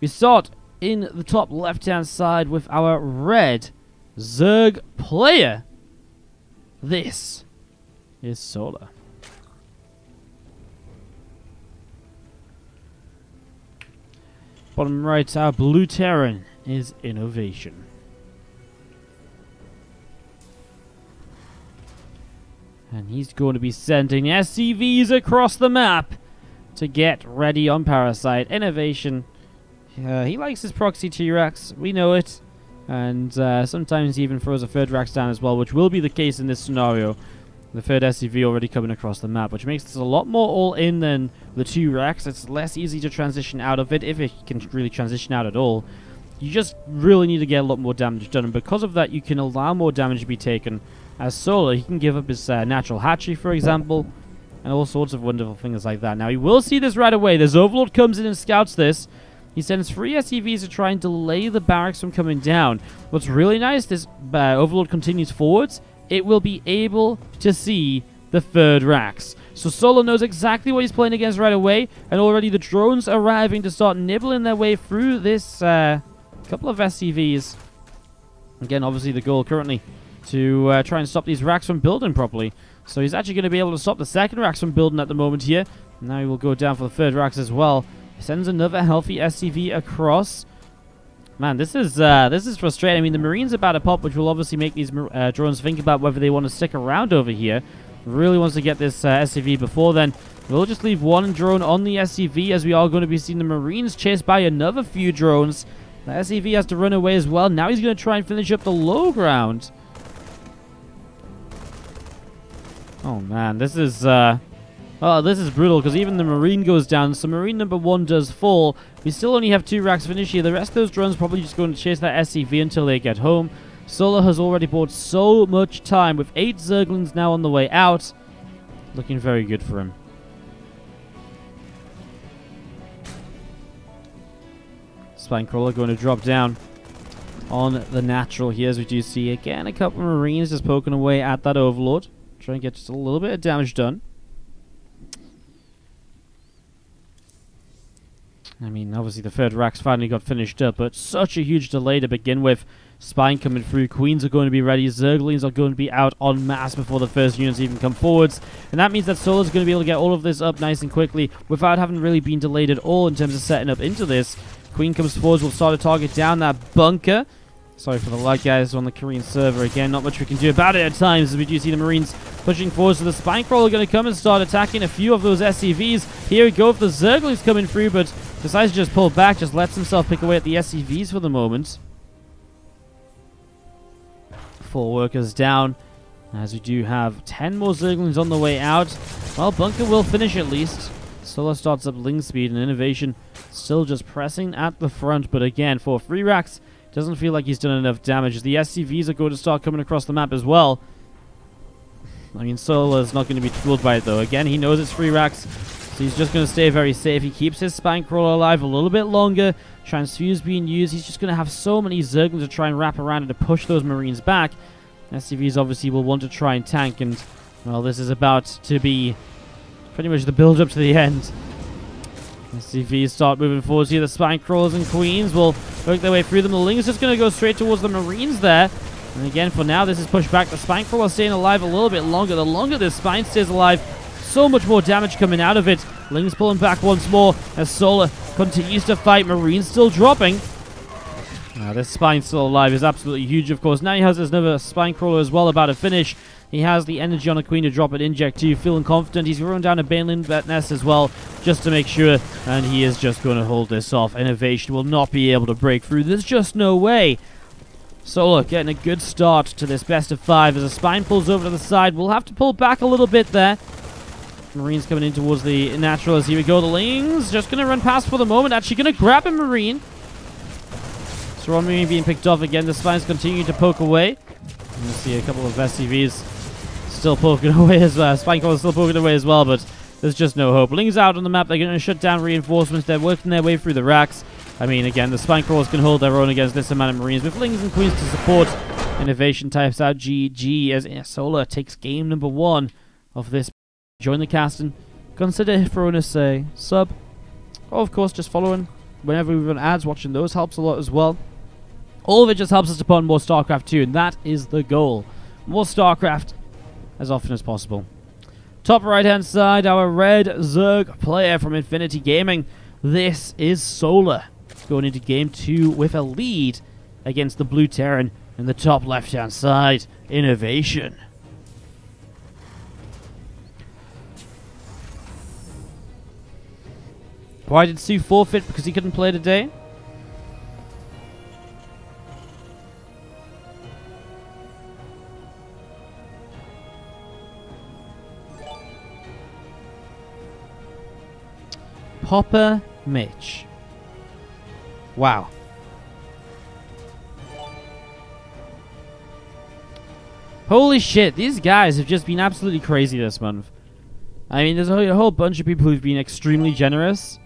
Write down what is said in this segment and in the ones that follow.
We start in the top left-hand side with our red Zerg player. This is Solar. Bottom right, our blue Terran is INnoVation. And he's going to be sending SCVs across the map to get ready on Parasite. INnoVation, he likes his proxy T-Rex, we know it. And sometimes he even throws a third Rex down as well, which will be the case in this scenario. The third SCV already coming across the map, which makes this a lot more all-in than the 2 Rex. It's less easy to transition out of it, if it can really transition out at all. You just really need to get a lot more damage done, and because of that, you can allow more damage to be taken. As Solar, he can give up his natural hatchery, for example, and all sorts of wonderful things like that. Now, you will see this right away. This Overlord comes in and scouts this. He sends 3 SCVs to try and delay the barracks from coming down. What's really nice, this Overlord continues forwards. It will be able to see the third Rax. So Solar knows exactly what he's playing against right away, and already the drones arriving to start nibbling their way through this couple of SCVs. Again, obviously the goal currently to try and stop these Rax from building properly. So he's actually going to be able to stop the second Rax from building at the moment here. Now he will go down for the third Rax as well. He sends another healthy SCV across. Man, this is frustrating. I mean, the Marine's about to pop, which will obviously make these drones think about whether they want to stick around over here. Really wants to get this SCV before then. We'll just leave 1 drone on the SCV, as we are going to be seeing the Marines chased by another few drones. The SCV has to run away as well. Now he's going to try and finish up the low ground. Oh, man, this is... Oh, this is brutal, because even the Marine goes down, so Marine number 1 does fall. We still only have 2 Racks finish here. The rest of those drones probably just going to chase that SCV until they get home. Solar has already bought so much time, with 8 Zerglings now on the way out. Looking very good for him. Spinecrawler going to drop down on the natural here, as we do see again a couple of Marines just poking away at that Overlord. Trying to get just a little bit of damage done. I mean, obviously the third Rax finally got finished up, but such a huge delay to begin with. Spine coming through, Queens are going to be ready, Zerglings are going to be out en masse before the first units even come forwards. And that means that Solar's going to be able to get all of this up nice and quickly without having really been delayed at all in terms of setting up into this. Queen comes forwards, will start to target down that bunker. Sorry for the lag, guys, on the Korean server. Again, not much we can do about it at times, as we do see the Marines pushing forward. So the Spinecrawler are going to come and start attacking a few of those SCVs. Here we go with the Zerglings coming through, but decides to just pull back, just lets himself pick away at the SCVs for the moment. 4 workers down, as we do have 10 more Zerglings on the way out. Well, bunker will finish at least. Solar starts up Ling speed, and INnoVation still just pressing at the front. But again, for 3 Racks, doesn't feel like he's done enough damage. The SCVs are going to start coming across the map as well. I mean, Solar's not going to be fooled by it, though. Again, he knows it's 3 Racks, so he's just going to stay very safe. He keeps his Spinecrawler alive a little bit longer. Transfuse being used. He's just going to have so many Zerglings to try and wrap around and to push those Marines back. SCVs obviously will want to try and tank, and, well, this is about to be pretty much the build-up to the end. SCVs start moving forwards here. The Spinecrawlers and Queens will work their way through them. The Ling's just going to go straight towards the Marines there. And again, for now, this is pushed back. The Spinecrawler staying alive a little bit longer. The longer this Spine stays alive, so much more damage coming out of it. Ling's pulling back once more as Solar continues to fight. Marines still dropping. This Spine still alive is absolutely huge, of course. Now he has another Spinecrawler as well about to finish. He has the energy on a Queen to drop an inject too, feeling confident. He's running down a Baneling nest as well, just to make sure, and he is just going to hold this off. INnoVation will not be able to break through. There's just no way. Solar getting a good start to this best of 5 as a Spine pulls over to the side. We'll have to pull back a little bit there. Marines coming in towards the natural as here we go. The Ling's just going to run past for the moment. Actually going to grab a Marine. So one Marine being picked off again. The Spines continue to poke away. And we'll see a couple of SCVs still poking away as well. Spinecrawler still poking away as well, but there's just no hope. Ling's out on the map. They're going to shut down reinforcements. They're working their way through the Racks. I mean, again, the Spinecrawlers can hold their own against this amount of Marines. With Lings and Queens to support, INnoVation types out GG as Solar takes game number 1 of this. Join the cast and consider throwing us a sub. Or, of course, just following whenever we run ads, watching those helps a lot as well. All of it just helps us to put on more StarCraft 2, and that is the goal. More StarCraft as often as possible. Top right-hand side, our red Zerg player from Infinity Gaming. This is Solar, going into Game 2 with a lead against the Blue Terran. In the top left-hand side, INnoVation. Why did Sue forfeit? Because he couldn't play today? Popper Mitch. Wow. Holy shit, these guys have just been absolutely crazy this month. I mean, there's a whole bunch of people who've been extremely generous,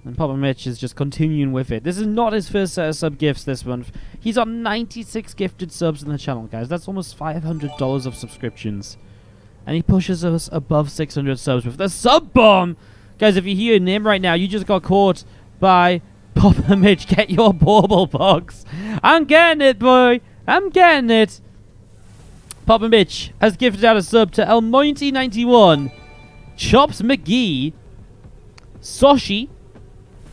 and Popper Mitch is just continuing with it. This is not his first set of sub gifts this month. He's on 96 gifted subs in the channel, guys. That's almost $500 of subscriptions. And he pushes us above 600 subs with the sub bomb! Guys, if you hear your name right now, you just got caught by Popper Mitch. Get your bauble box. I'm getting it, boy. I'm getting it. Popper Mitch has gifted out a sub to Elmointy91, Chops McGee, Soshi,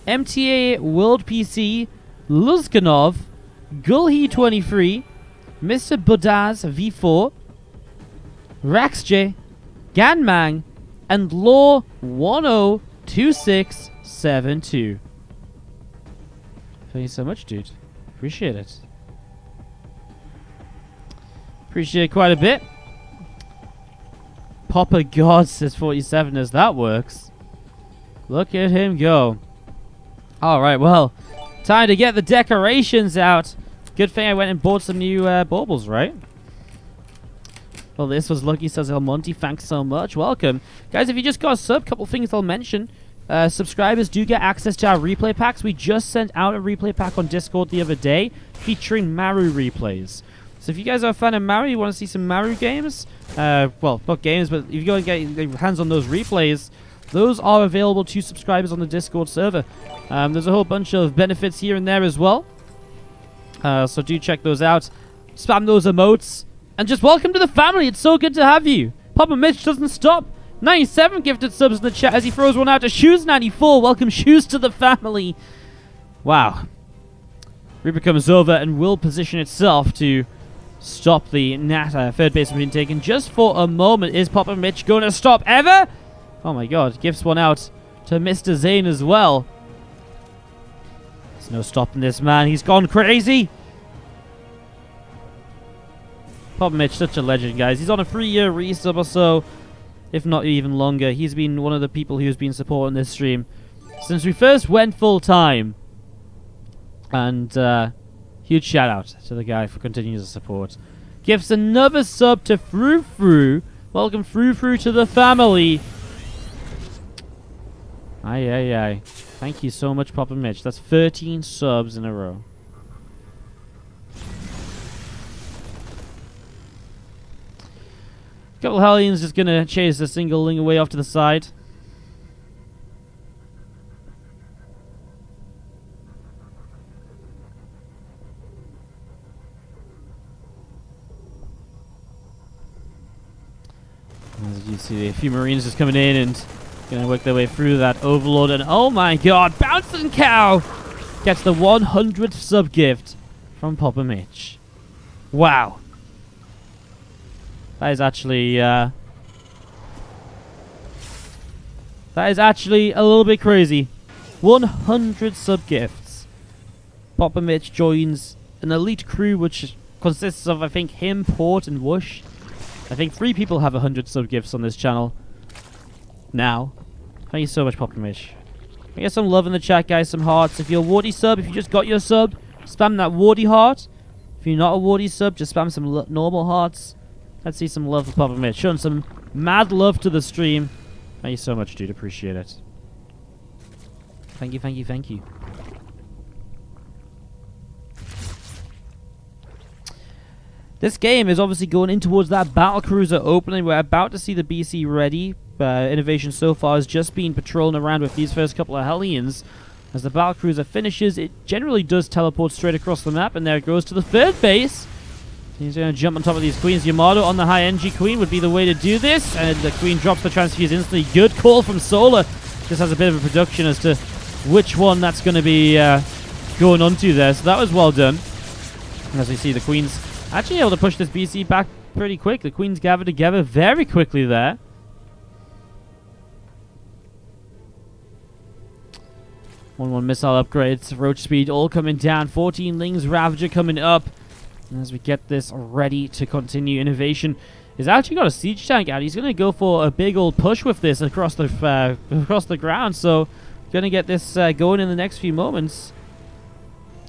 MTA World PC, Luzganov, Gulhi23, Mr. Budaz V4, Raxj, Ganmang, and Law 102672. Thank you so much, dude. Appreciate it. Appreciate it quite a bit. Popper God says 47 as that works. Look at him go. Alright, well, time to get the decorations out. Good thing I went and bought some new baubles, right? Well, this was lucky, says El Monte. Thanks so much. Welcome. Guys, if you just got a sub, couple things I'll mention. Subscribers do get access to our replay packs. We just sent out a replay pack on Discord the other day featuring Maru replays. So if you guys are a fan of Maru, you want to see some Maru games, well, not games, but if you go and get your hands on those replays, those are available to subscribers on the Discord server. There's a whole bunch of benefits here and there as well. So do check those out. Spam those emotes. And just welcome to the family. It's so good to have you. Popper Mitch doesn't stop. 97 gifted subs in the chat as he throws one out to Shoes94. Welcome, Shoes, to the family. Wow. Reaper comes over and will position itself to stop the third base from being taken just for a moment. Is Popper Mitch going to stop ever? Oh my god. Gifts one out to Mr. Zane as well. There's no stopping this man. He's gone crazy. Popper Mitch, such a legend, guys. He's on a 3-year resub or so, if not even longer. He's been one of the people who's been supporting this stream since we first went full-time. And huge shout-out to the guy for continuing to support. Gifts another sub to Frou Frou. Welcome, Frou Frou, to the family. Aye, aye, aye. Thank you so much, Popper Mitch. That's 13 subs in a row. Couple Hellions just gonna chase a single ling away off to the side. As you see, a few Marines just coming in and gonna work their way through that Overlord. And oh my god, Bouncing Cow gets the 100th sub gift from Popper Mitch. Wow. That is actually a little bit crazy. 100 sub gifts. Popper Mitch joins an elite crew which consists of, I think, him, Port, and Whoosh. I think 3 people have 100 sub gifts on this channel now. Thank you so much, Popper Mitch. Can I get some love in the chat, guys? Some hearts. If you're a Wardy sub, if you just got your sub, spam that Wardy heart. If you're not a Wardy sub, just spam some normal hearts. Let's see some love for Popper Mitch. Showing some mad love to the stream. Thank you so much, dude. Appreciate it. Thank you, thank you, thank you. This game is obviously going in towards that Battlecruiser opening. We're about to see the BC ready. INnoVation so far has just been patrolling around with these first couple of Hellions. As the Battlecruiser finishes, it generally does teleport straight across the map, and there it goes to the third base. He's going to jump on top of these queens. Yamato on the high energy queen would be the way to do this, and the queen drops the transfuse instantly. Good call from Solar. Just has a bit of a prediction as to which one that's going to be going onto there, so that was well done. And as we see, the queen's actually able to push this BC back pretty quick. The queens gather together very quickly there. One missile upgrades, roach speed all coming down. 14 Lings, Ravager coming up. And as we get this ready to continue, INnoVation has actually got a siege tank out. He's going to go for a big old push with this across the ground. So, going to get this going in the next few moments.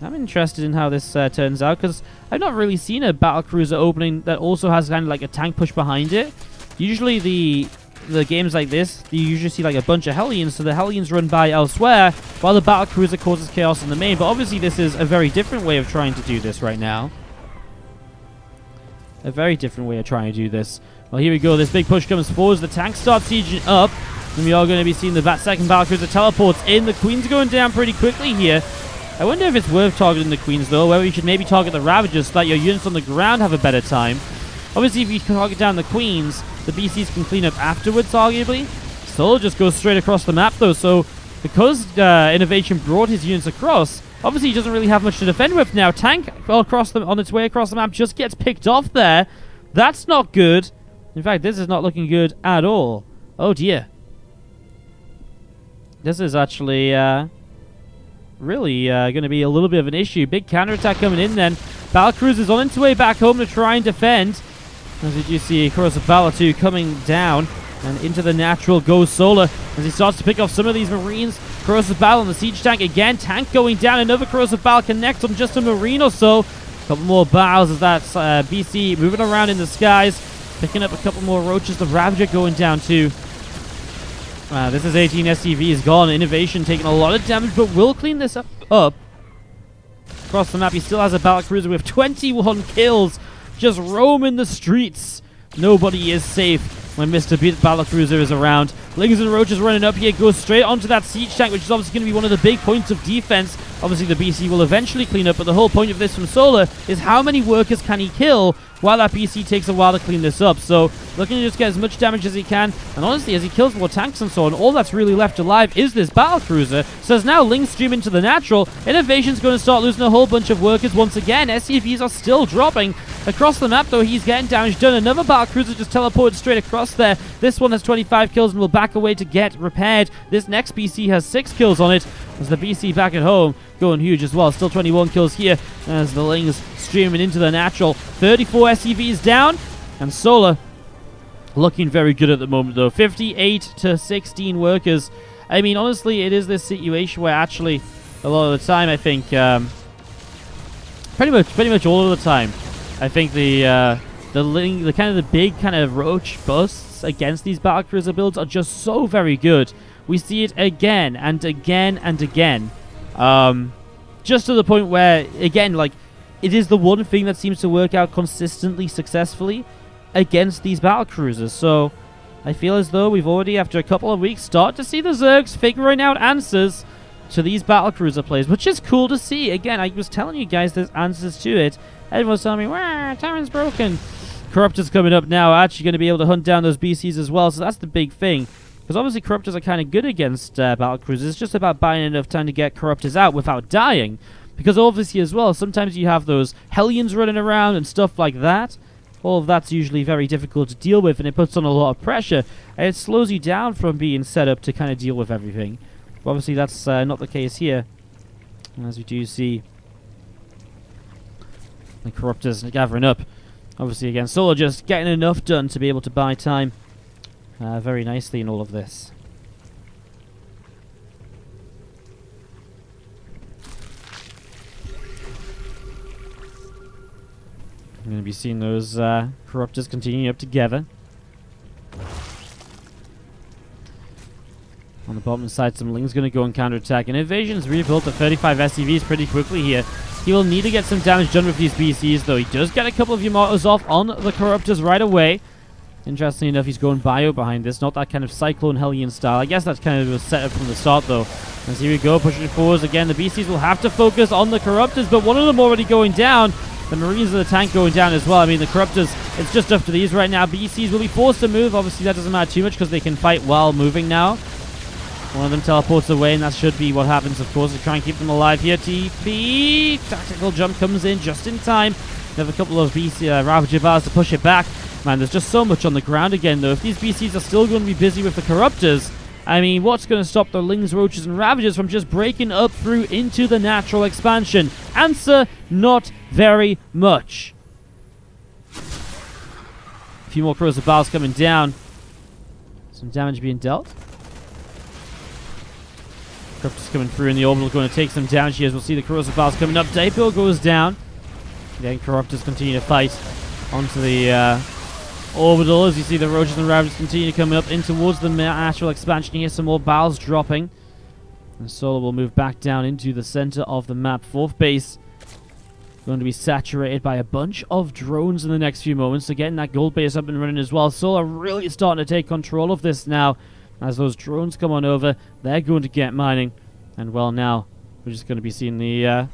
I'm interested in how this turns out, because I've not really seen a Battlecruiser opening that also has kind of like a tank push behind it. Usually the games like this, you usually see like a bunch of Hellions, so the Hellions run by elsewhere while the Battlecruiser causes chaos in the main. But obviously this is a very different way of trying to do this right now. A very different way of trying to do this. Well, here we go. This big push comes forward. The tank starts sieging up, and we are going to be seeing the second Battlecruiser teleports in. The Queen's going down pretty quickly here. I wonder if it's worth targeting the Queens, though, whether you should maybe target the Ravagers so that your units on the ground have a better time. Obviously, if you target down the Queens, the BCs can clean up afterwards, arguably. Solar just goes straight across the map, though, so because INnoVation brought his units across, obviously he doesn't really have much to defend with now. Tank on its way across the map just gets picked off there. That's not good. In fact, this is not looking good at all. Oh, dear. This is actually really going to be a little bit of an issue. Big counterattack coming in then. Battlecruisers on its way back home to try and defend. As you do see, Corrosive Battle 2 coming down. And into the natural goes Solar as he starts to pick off some of these Marines. Corrosive Battle on the siege tank again. Tank going down. Another Corrosive Battle connects on just a Marine or so. A couple more battles as that's BC moving around in the skies. Picking up a couple more roaches. The Ravager going down too. This is 18 SCV is gone. INnoVation taking a lot of damage, but will clean this up. Across the map, he still has a Battlecruiser with 21 kills. Just roaming the streets. Nobody is safe when Mr. Battlecruiser is around. Lings and Roaches running up here, goes straight onto that siege tank, which is obviously going to be one of the big points of defense. Obviously, the BC will eventually clean up, but the whole point of this from Solar is how many workers can he kill while that BC takes a while to clean this up. So, looking to just get as much damage as he can, and honestly, as he kills more tanks and so on, all that's really left alive is this Battlecruiser. So as now Lings stream into the natural, INnoVation's going to start losing a whole bunch of workers once again. SCVs are still dropping. Across the map, though, he's getting damage done. Another Battlecruiser just teleported straight across there. This one has 25 kills and will back away to get repaired. This next BC has 6 kills on it. As the BC back at home going huge as well. Still 21 kills here as the Lings streaming into the natural. 34 SCVs down, and Solar looking very good at the moment, though. 58 to 16 workers. I mean, honestly, it is this situation where actually a lot of the time, I think, pretty much all of the time, I think the big kind of roach busts against these Battlecruiser builds are just so very good. We see it again and again and again. Just to the point where, again, like, it is the one thing that seems to work out consistently successfully against these Battlecruisers. So I feel as though we've already, after a couple of weeks, start to see the Zergs figuring out answers to these Battlecruiser plays, which is cool to see. Again, I was telling you guys there's answers to it. Everyone's telling me, "Wow, Terran's broken." Corruptors coming up now are actually going to be able to hunt down those BCs as well, so that's the big thing. Because obviously Corruptors are kind of good against Battlecruisers. It's just about buying enough time to get Corruptors out without dying. Because obviously as well, sometimes you have those Hellions running around and stuff like that. All of that's usually very difficult to deal with, and it puts on a lot of pressure. And it slows you down from being set up to kind of deal with everything. But obviously that's not the case here. And as we do see the Corruptors gathering up. Obviously again, Solar just getting enough done to be able to buy time very nicely in all of this. I'm going to be seeing those Corruptors continue up together. On the bottom side, some Ling's going to go and counterattack. And INnoVation's rebuilt to 35 SCVs pretty quickly here. He will need to get some damage done with these BCs, though. He does get a couple of Yamatos off on the Corruptors right away. Interestingly enough, he's going bio behind this, not that kind of Cyclone Hellion style. I guess that's kind of a setup from the start, though. As here we go, pushing forwards again. The BCs will have to focus on the Corruptors, but one of them already going down. The Marines of the tank going down as well. I mean, the Corruptors, it's just up to these right now. BCs will be forced to move. Obviously, that doesn't matter too much because they can fight while moving now. One of them teleports away, and that should be what happens, of course, to try and keep them alive here. TP, tactical jump comes in just in time. They have a couple of BC Ravager bars to push it back. Man, there's just so much on the ground again, though. If these BCs are still going to be busy with the Corruptors, I mean, what's going to stop the Lings, Roaches, and Ravagers from just breaking up through into the natural expansion? Answer, not very much. A few more Corrosive Bowels coming down. Some damage being dealt. Corruptors coming through in the orbital, going to take some damage here as we'll see the Corrosive Bowels coming up. Daypill goes down. Then Corruptors continue to fight onto the orbital as you see the Roaches and Ravagers continue coming up in towards the natural expansion here. Some more Bowels dropping. And Solar will move back down into the center of the map. Fourth base going to be saturated by a bunch of drones in the next few moments. So getting that gold base up and running as well. Solar really starting to take control of this now. As those drones come on over, they're going to get mining. And well, now we're just going to be seeing the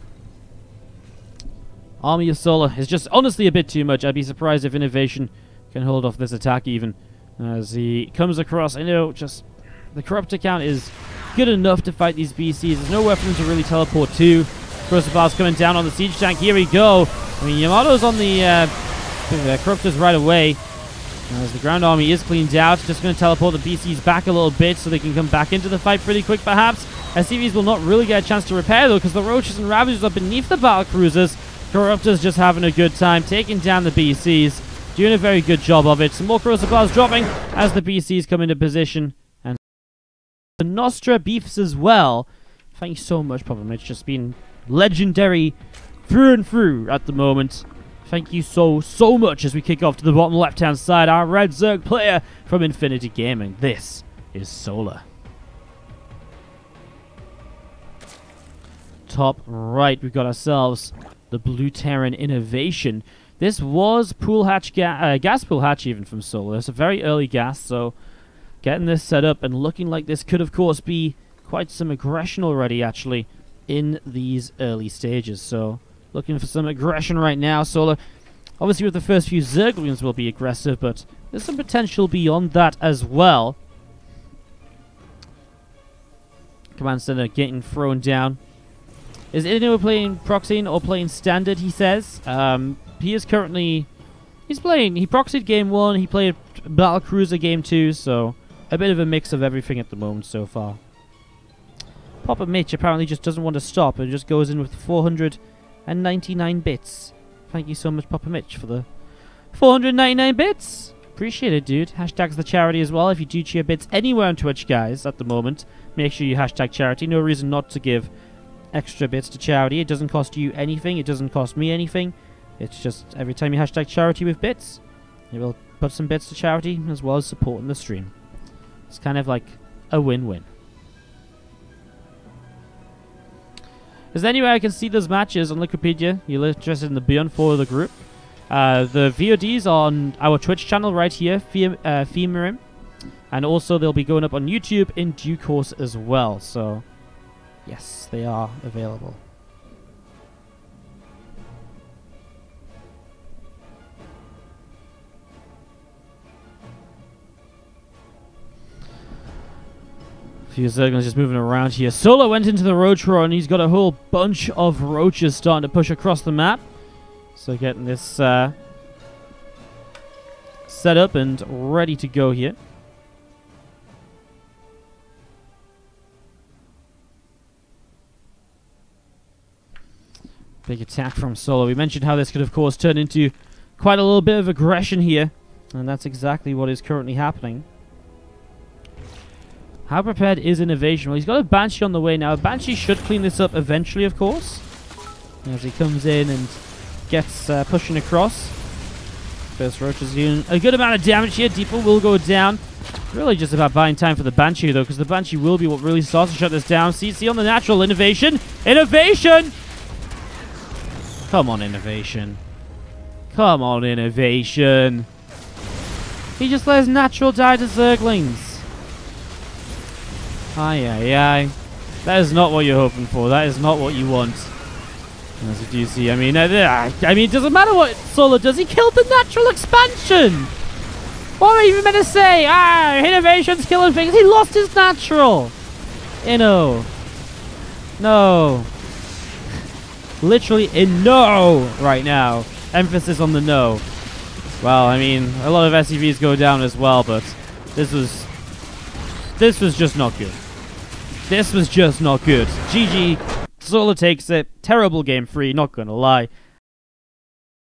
army of Solar. Is just honestly a bit too much. I'd be surprised if INnoVation can hold off this attack even. As he comes across, I know just the Corruptor count is good enough to fight these BCs. There's nowhere for them to really teleport to. Corrosive Bars coming down on the siege tank. Here we go. I mean, Yamato's on the Corruptors right away. As the ground army is cleaned out, just going to teleport the BCs back a little bit so they can come back into the fight pretty quick, perhaps. SCVs will not really get a chance to repair, though, because the Roaches and Ravagers are beneath the Battlecruisers. Corruptors just having a good time, taking down the BCs, doing a very good job of it. Some more Corrosive Bars dropping as the BCs come into position. And the Nostra beefs as well. Thank you so much, Papa Mitch. Just been legendary through and through at the moment. Thank you so much as we kick off to the bottom left-hand side. Our Red Zerg player from Infinity Gaming. This is Solar. Top right, we've got ourselves the Blue Terran INnoVation. This was pool hatch gas pool hatch even from Solar. It's a very early gas, so getting this set up and looking like this could, of course, be quite some aggression already, actually, in these early stages. So looking for some aggression right now. Solar, obviously with the first few Zerglings will be aggressive, but there's some potential beyond that as well. Command Center getting thrown down. Is Inno playing Proxy or playing Standard, he says. He is currently... he proxied game 1, he played Battlecruiser game 2, so a bit of a mix of everything at the moment so far. Papa Mitch apparently just doesn't want to stop and just goes in with 499 bits. Thank you so much, Papa Mitch, for the 499 bits. Appreciate it, dude. Hashtags the charity as well. If you do cheer bits anywhere on Twitch, guys, at the moment, make sure you hashtag charity. No reason not to give extra bits to charity. It doesn't cost you anything. It doesn't cost me anything. It's just every time you hashtag charity with bits, you will put some bits to charity as well as supporting the stream. It's kind of like a win-win. Is there any way I can see those matches on Wikipedia? You're interested in the Beyond 4 of the group. The VODs on our Twitch channel right here, Femerim. And also they'll be going up on YouTube in due course as well. So, yes, they are available. Few Zerglings just moving around here. Solar went into the Roach Roar and he's got a whole bunch of Roaches starting to push across the map. So getting this set up and ready to go here. Big attack from Solar. We mentioned how this could, of course, turn into quite a little bit of aggression here. And that's exactly what is currently happening. How prepared is INnoVation? Well, he's got a Banshee on the way now. A Banshee should clean this up eventually, of course. As he comes in and gets pushing across. First Roach is doing a good amount of damage here. Deeper will go down. Really just about buying time for the Banshee, though, because the Banshee will be what really starts to shut this down. CC on the natural. INnoVation! INnoVation! Come on, INnoVation. Come on, INnoVation. He just let his natural die to Zerglings. Aye, aye, aye. That is not what you're hoping for. That is not what you want. As you do see, I mean, it doesn't matter what Solo does. He killed the natural expansion. What am I even meant to say? INnoVation's killing things. He lost his natural. Inno. No. Literally in no right now. Emphasis on the no. Well, I mean, a lot of SCVs go down as well, but this was just not good. This was just not good. GG. Solo takes it. Terrible game 3, not gonna lie.